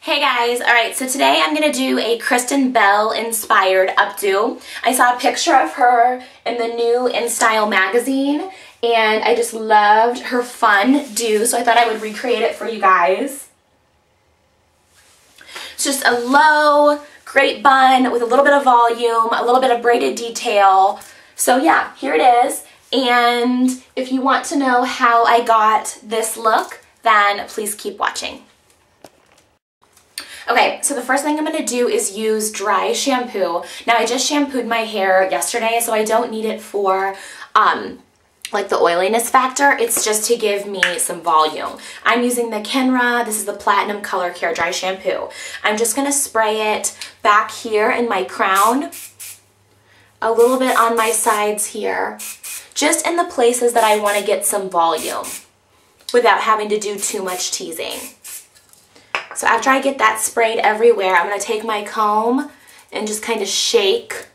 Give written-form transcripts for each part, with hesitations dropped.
Hey guys, alright, so today I'm going to do a Kristen Bell inspired updo. I saw a picture of her in the new InStyle magazine and I just loved her fun do, so I thought I would recreate it for you guys. It's just a low, great bun with a little bit of volume, a little bit of braided detail. So yeah, here it is. And if you want to know how I got this look, then please keep watching. Okay, so the first thing I'm going to do is use dry shampoo. Now I just shampooed my hair yesterday, so I don't need it for like the oiliness factor. It's just to give me some volume. I'm using the Kenra. This is the Platinum Color Care Dry Shampoo. I'm just going to spray it back here in my crown, a little bit on my sides here, just in the places that I want to get some volume without having to do too much teasing. So after I get that sprayed everywhere, I'm going to take my comb and just kind of shake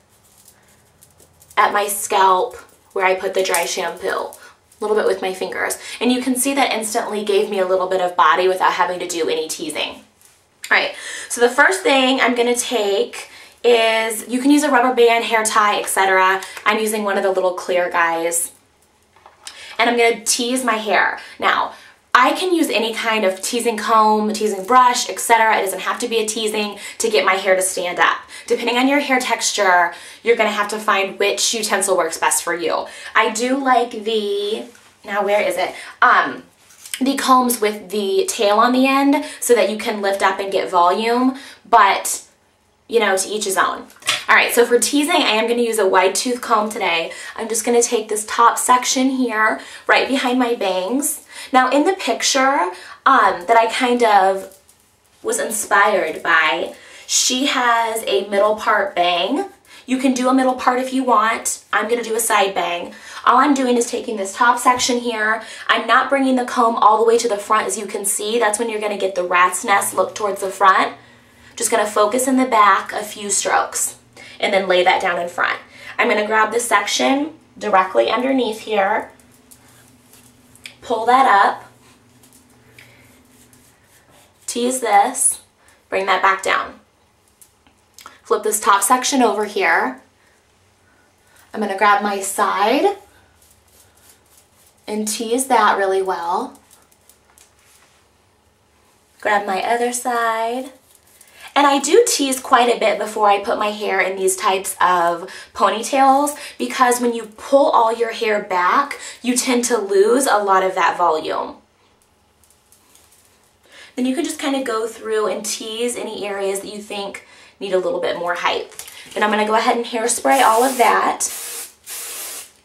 at my scalp where I put the dry shampoo, a little bit with my fingers. And you can see that instantly gave me a little bit of body without having to do any teasing. Alright, so the first thing I'm going to take is, you can use a rubber band, hair tie, etc. I'm using one of the little clear guys. And I'm going to tease my hair. Now, I can use any kind of teasing comb, teasing brush, etc. It doesn't have to be a teasing to get my hair to stand up. Depending on your hair texture, you're going to have to find which utensil works best for you. I do like the, now where is it? The combs with the tail on the end so that you can lift up and get volume, but you know, to each his own. Alright, so for teasing, I am going to use a wide tooth comb today. I'm just going to take this top section here, right behind my bangs. Now in the picture that I kind of was inspired by, she has a middle part bang. You can do a middle part if you want. I'm going to do a side bang. All I'm doing is taking this top section here. I'm not bringing the comb all the way to the front, as you can see. That's when you're going to get the rat's nest look towards the front. Just going to focus in the back a few strokes and then lay that down in front. I'm going to grab this section directly underneath here, pull that up, tease this, bring that back down. Flip this top section over here. I'm going to grab my side and tease that really well. Grab my other side. And I do tease quite a bit before I put my hair in these types of ponytails, because when you pull all your hair back, you tend to lose a lot of that volume. Then you can just kind of go through and tease any areas that you think need a little bit more height. Then I'm going to go ahead and hairspray all of that.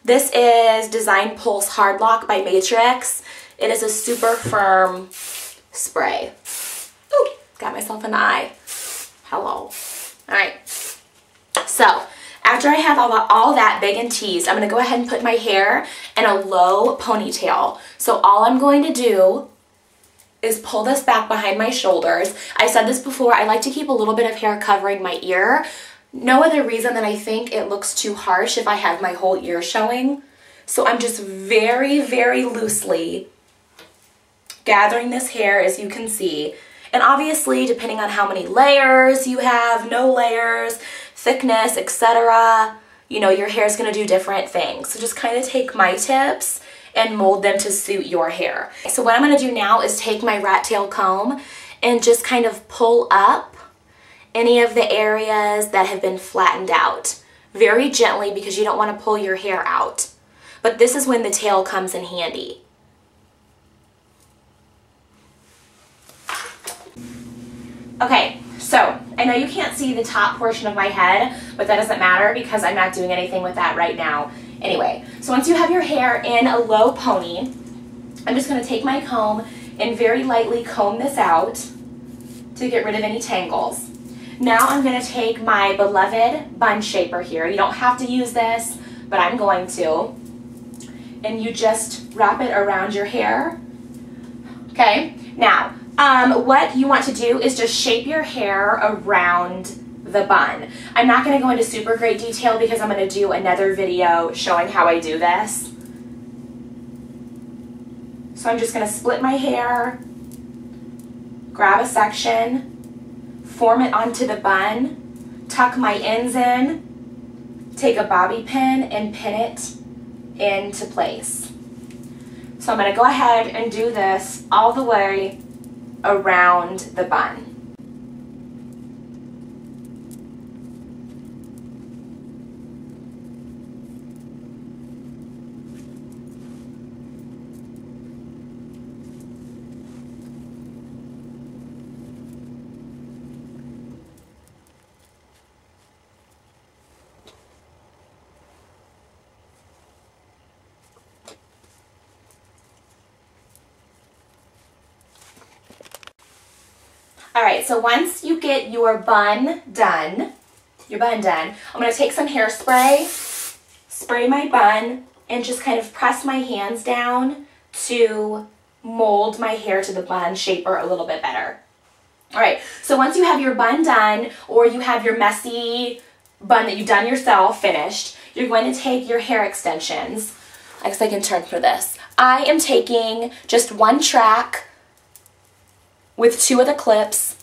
This is Design Pulse Hard Lock by Matrix. It is a super firm spray. Ooh, got myself in the eye. Hello. Alright, so after I have all that big and teased, I'm going to go ahead and put my hair in a low ponytail. So all I'm going to do is pull this back behind my shoulders. I said this before, I like to keep a little bit of hair covering my ear. No other reason than I think it looks too harsh if I have my whole ear showing. So I'm just very, very loosely gathering this hair, as you can see. And obviously, depending on how many layers you have, no layers, thickness, etc., you know, your hair is going to do different things. So just kind of take my tips and mold them to suit your hair. So what I'm going to do now is take my rat tail comb and just kind of pull up any of the areas that have been flattened out. Very gently, because you don't want to pull your hair out. But this is when the tail comes in handy. Okay, so I know you can't see the top portion of my head, but that doesn't matter because I'm not doing anything with that right now. Anyway, so once you have your hair in a low pony, I'm just going to take my comb and very lightly comb this out to get rid of any tangles. Now I'm going to take my beloved bun shaper here. You don't have to use this, but I'm going to. And you just wrap it around your hair. Okay, now what you want to do is just shape your hair around the bun. I'm not going to go into super great detail because I'm going to do another video showing how I do this. So I'm just going to split my hair, grab a section, form it onto the bun, tuck my ends in, take a bobby pin and pin it into place. So I'm going to go ahead and do this all the way around the bun. Alright, so once you get your bun done, I'm going to take some hairspray, spray my bun, and just kind of press my hands down to mold my hair to the bun shaper a little bit better. Alright, so once you have your bun done, or you have your messy bun that you've done yourself finished, you're going to take your hair extensions. I guess I can turn for this. I am taking just one track with 2 of the clips.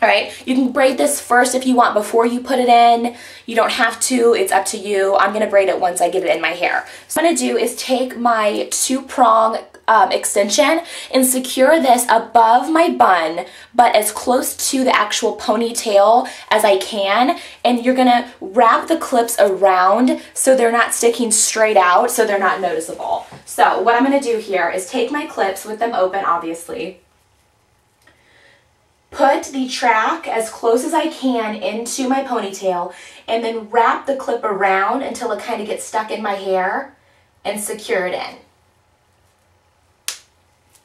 Alright, you can braid this first if you want before you put it in. You don't have to, it's up to you. I'm going to braid it once I get it in my hair. So what I'm going to do is take my 2-prong extension and secure this above my bun, but as close to the actual ponytail as I can. And you're going to wrap the clips around so they're not sticking straight out, so they're not noticeable. So what I'm going to do here is take my clips with them open, obviously. Put the track as close as I can into my ponytail and then wrap the clip around until it kind of gets stuck in my hair and secure it in.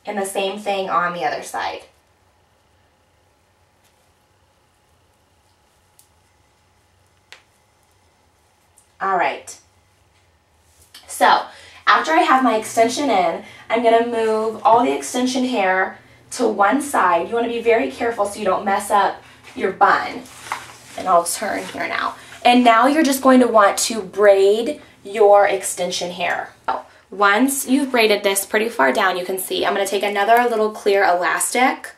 And the same thing on the other side. Alright. So, after I have my extension in, I'm going to move all the extension hair to one side. You want to be very careful so you don't mess up your bun. And I'll turn here now. And now you're just going to want to braid your extension hair. Once you've braided this pretty far down, you can see I'm going to take another little clear elastic.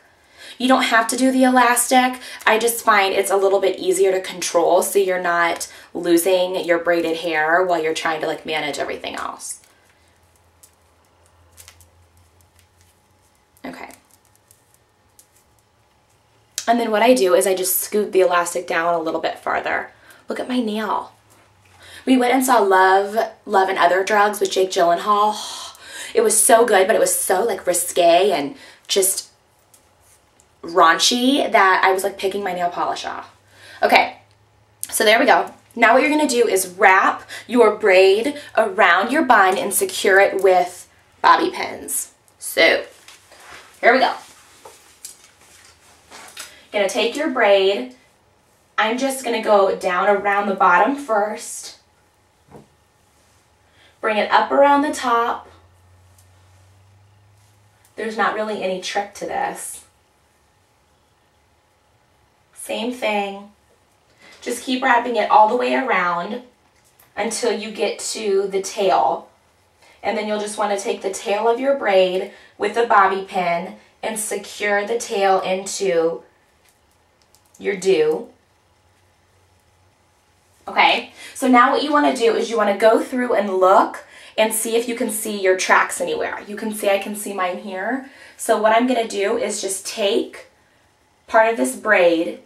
You don't have to do the elastic. I just find it's a little bit easier to control so you're not losing your braided hair while you're trying to like manage everything else. Okay. And then what I do is I just scoot the elastic down a little bit farther. Look at my nail. We went and saw Love and Other Drugs with Jake Gyllenhaal. It was so good, but it was so like risque and just raunchy that I was like picking my nail polish off. Okay, so there we go. Now what you're going to do is wrap your braid around your bun and secure it with bobby pins. So, here we go. You're going to take your braid. I'm just going to go down around the bottom first. Bring it up around the top. There's not really any trick to this. Same thing. Just keep wrapping it all the way around until you get to the tail. And then you'll just want to take the tail of your braid with a bobby pin and secure the tail into your do. Okay, so now what you want to do is you want to go through and look and see if you can see your tracks anywhere. You can see I can see mine here. So what I'm going to do is just take part of this braid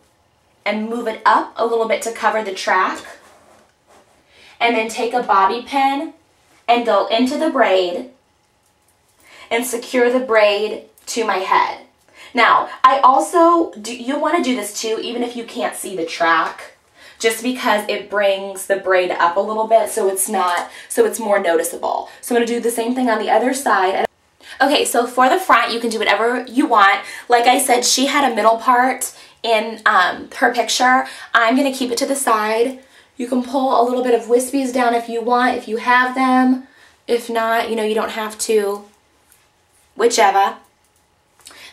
and move it up a little bit to cover the track. And then take a bobby pin and go into the braid and secure the braid to my head. Now, you'll want to do this too, even if you can't see the track, just because it brings the braid up a little bit so it's more noticeable. So I'm going to do the same thing on the other side. Okay, so for the front, you can do whatever you want. Like I said, she had a middle part in her picture. I'm going to keep it to the side. You can pull a little bit of wispies down if you want, if you have them. If not, you know, you don't have to, whichever.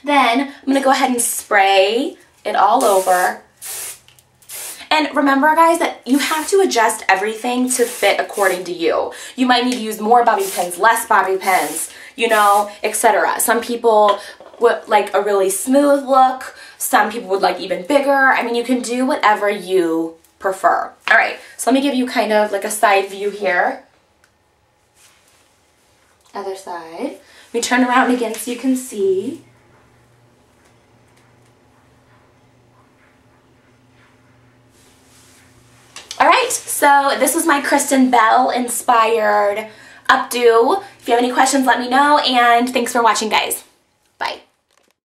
Then I'm going to go ahead and spray it all over. And remember, guys, that you have to adjust everything to fit according to you. You might need to use more bobby pins, less bobby pins, you know, etc. Some people would like a really smooth look. Some people would like even bigger. I mean, you can do whatever you prefer. All right, so let me give you kind of like a side view here. Other side. Let me turn around again so you can see. All right, so this was my Kristen Bell inspired updo. If you have any questions, let me know, and thanks for watching, guys. Bye.